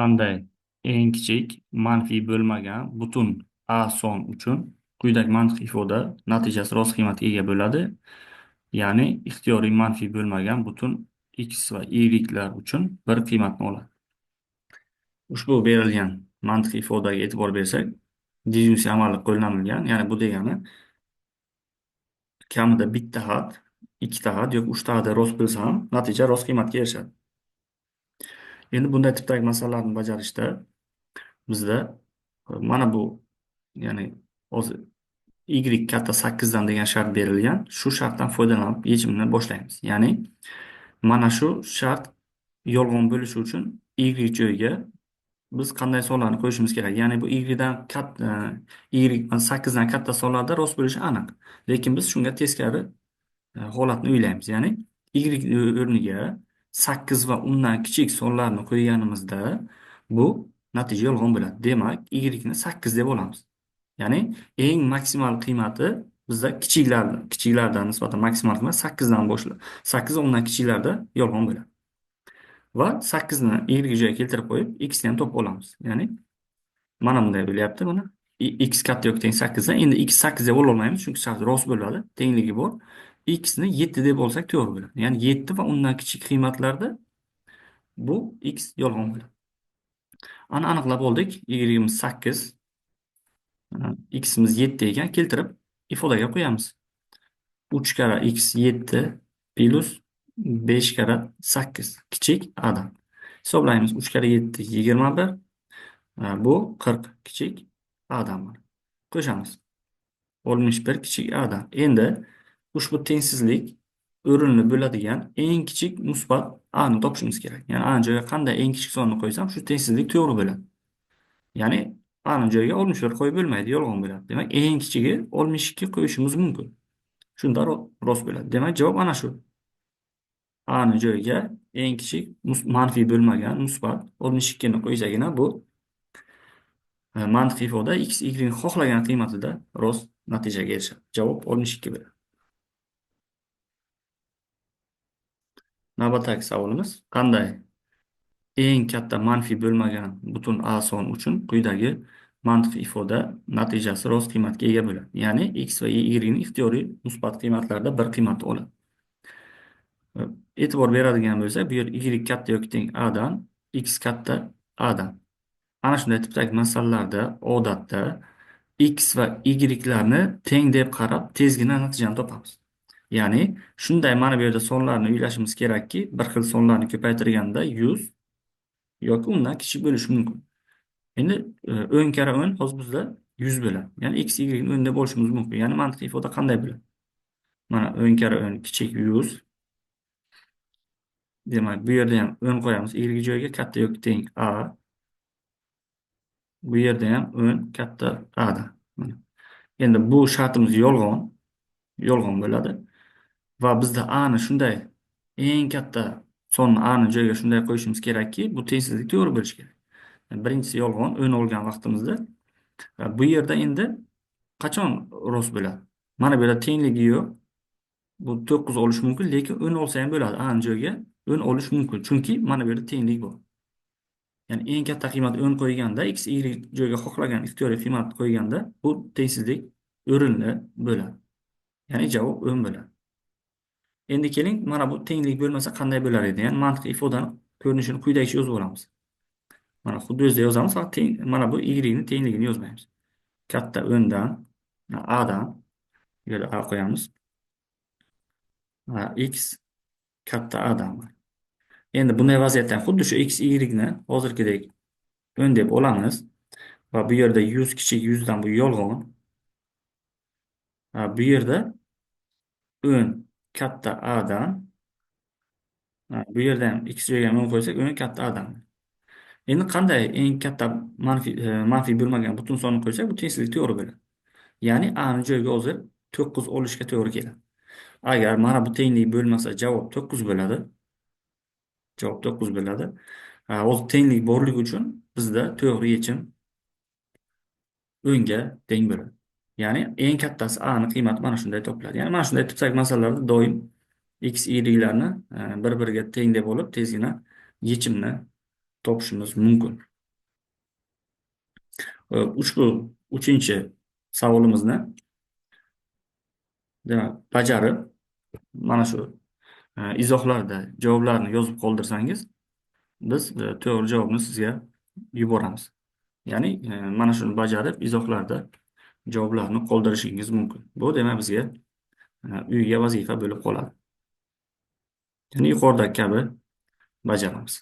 Qanday eng kichik manfiy bo'lmagan butun a son uchun quyidagi mantiqiy ifoda natijasi rost qiymatga ega bo'ladi. Ya'ni ixtiyoriy manfiy bo'lmagan butun x va y lar uchun bir qiymatni oladi. Ushbu berilgan mantiqiy ifodaga e'tibor bersak, deduksiya amali qo'llanilgan. Ya'ni bu degani kamida bitta xat, ikkita xat yoki uchta xat rost bo'lsa ham natija rost qiymatga erishadi. Endi bunday tipdagi masalalarni bajarishda bizda mana bu, ya'ni hozir y katta 8 dan degan shart berilgan. Shu shartdan foydalanib yechimni boshlaymiz. Ya'ni mana shu shart yolg'on bo'lishi uchun y joyiga biz qanday sonlarni qo'yishimiz kerak? Ya'ni bu y dan katta, y 8 dan katta sonlarda rost bo'lishi aniq. Lekin biz shunga teskari holatni o'ylaymiz. Ya'ni y o'rniga 8 va undan kichik sonlarni qo'yganimizda bu natija yolg'on bo'ladi. Demak, y ni 8 deb olamiz. Ya'ni eng maksimal qiymati bizda kichiklardan nisbatan maksimal qiymat 8 dan boshlab 8 va undan kichiklarda yolg'on bo'ladi. Va 8 ni y joyiga keltirib qo'yib, x ni ham topib olamiz. Ya'ni mana bunday bo'lyapti buni. X katta yoki teng 8 dan. Endi x 8 deb ololmaymiz, chunki shart rost bo'ladi, tengligi bor. X ni 7 deb olsak to'g'ri bo'ladi. Ya'ni 7 va undan kichik qiymatlarda bu x yolg'on bo'ladi. Ana aniqlab oldik. Y 8, x'imiz 7 ekan, keltirib ifodaga qo'yamiz. 3 kara x 7 plus 5 kara 8 kichik a'dan. Hisoblaymiz. 3 kara 7 21. Bu 40 kichik a'dan. Qo'shamiz. 61 kichik a'dan. Endi ushbu tengsizlik o'rinli bo'ladigan eng kichik musbat a'ni topishimiz kerak. Ya'ni a'ni joyiga qanday eng kichik sonni qo'ysam, shu tengsizlik to'g'ri bo'ladi. Ya'ni a'ni joyiga 61 qo'yib bo'lmaydi, yolg'on bo'ladi. Demak, eng kichigi 62 qo'yishimiz mumkin. Shunda rost bo'ladi. Demak, javob ana shu. A'ni joyiga eng kichik manfiy bo'lmagan musbat 62 ni qo'ysagina bu mantiqiy ifoda x, y ni xohlagan qiymatida rost natijaga erishadi. Javob 62 bo'ladi. Navbatdagi savolimiz qanday eng katta manfiy bo'lmagan butun a son uchun quyidagi mantiqiy ifoda natijasi rost qiymatga ega bo'ladi. Ya'ni x va y ni ixtiyoriy musbat qiymatlarda bir qiymatni oladi. E'tibor beradigan bo'lsak, bu yer y katta yoki teng a dan, x katta a dan. Ana shunday tipdagi masalalarda odatda x va y larni teng deb qarab tezgina natijani topamiz. Ya'ni shunday mana bu yerda sonlarni o'ylashimiz kerakki, bir xil sonlarni ko'paytirganda 100 yoki undan kichik bo'lishi mumkin. Endi o'n kara o'n hozir bizda 100 bo'ladi. Ya'ni x, y ni o'n deb olishimiz mumkin. Ya'ni mantiqiy ifoda qanday bo'ladi? Mana o'n kara o'n kichik 100. Demak, bu yerda ham o'n qo'yamiz. Y joyiga katta yoki teng a. Bu yerda ham o'n katta a dan. Endi bu shartimiz yolg'on bo'ladi. Va bizda a ni shunday eng katta sonni a ni joyiga shunday qo'yishimiz kerakki, bu tengsizlik to'g'ri bo'lishi kerak. Birinchisi yolg'on 10 olgan vaqtimizda bu yerda endi qachon rost bo'ladi? Mana bu yerda tengligi yo'q. Bu 9 olish mumkin, lekin 10 olsa ham bo'ladi. A ni joyiga 10 olish mumkin, chunki mana bu yerda tenglik bor. Ya'ni eng katta qiymat 10 qo'yganda, x, y joyiga xohlagan ixtiyoriy qiymat qo'yganda bu tengsizlik o'rinli bo'ladi. Ya'ni javob 10 bo'ladi. Endi keling, mana bu tenglik bo'lmasa qanday bo'lar edi? Ya'ni mantiqiy ifodani ko'rinishini quyidagicha yozib olamiz. Mana xuddi o'zida yozamiz, faqat mana bu y ni tengligini yozmaymiz. Katta 10 dan a dan bu yerda a qo'yamiz. X katta a dan. Endi bunday vaziyatda xuddi shu x, y ni hozirgidek 10 deb olamiz va bu yerda 100 kichik 100 dan bu yolg'on. Bu yerda 10 katta a dan, bu yerda ham x joyiga 10 qo'ysak 10 katta a dan. Endi qanday eng katta manfiy bo'lmagan butun sonni qo'ysak, bu tengsizlik to'g'ri bo'ladi. Ya'ni a ni joyiga hozir 9 olishga to'g'ri keladi. Agar mana bu tenglik bo'lmasa, javob 9 bo'ladi. Javob 9 bo'ladi. Hozir tenglik borligi uchun bizda to'g'ri yechim 10 ga teng bo'ladi. Ya'ni eng kattasi a ni qiymati mana shunday topiladi. Ya'ni mana shunday tipdagi masalalarda doim x, y larni bir-biriga teng deb olib, tezgina yechimni topishimiz mumkin. Ushbu uchinchi savolimizni demak bajarib, mana shu izohlarda javoblarni yozib qoldirsangiz, biz to'g'ri javobni sizga yuboramiz. Ya'ni mana shuni bajarib, izohlarda javoblarni qoldirishingiz mumkin. Bu demak bizga uyga vazifa bo'lib qoladi. Ya'ni yuqoridagi kabi bajaramiz.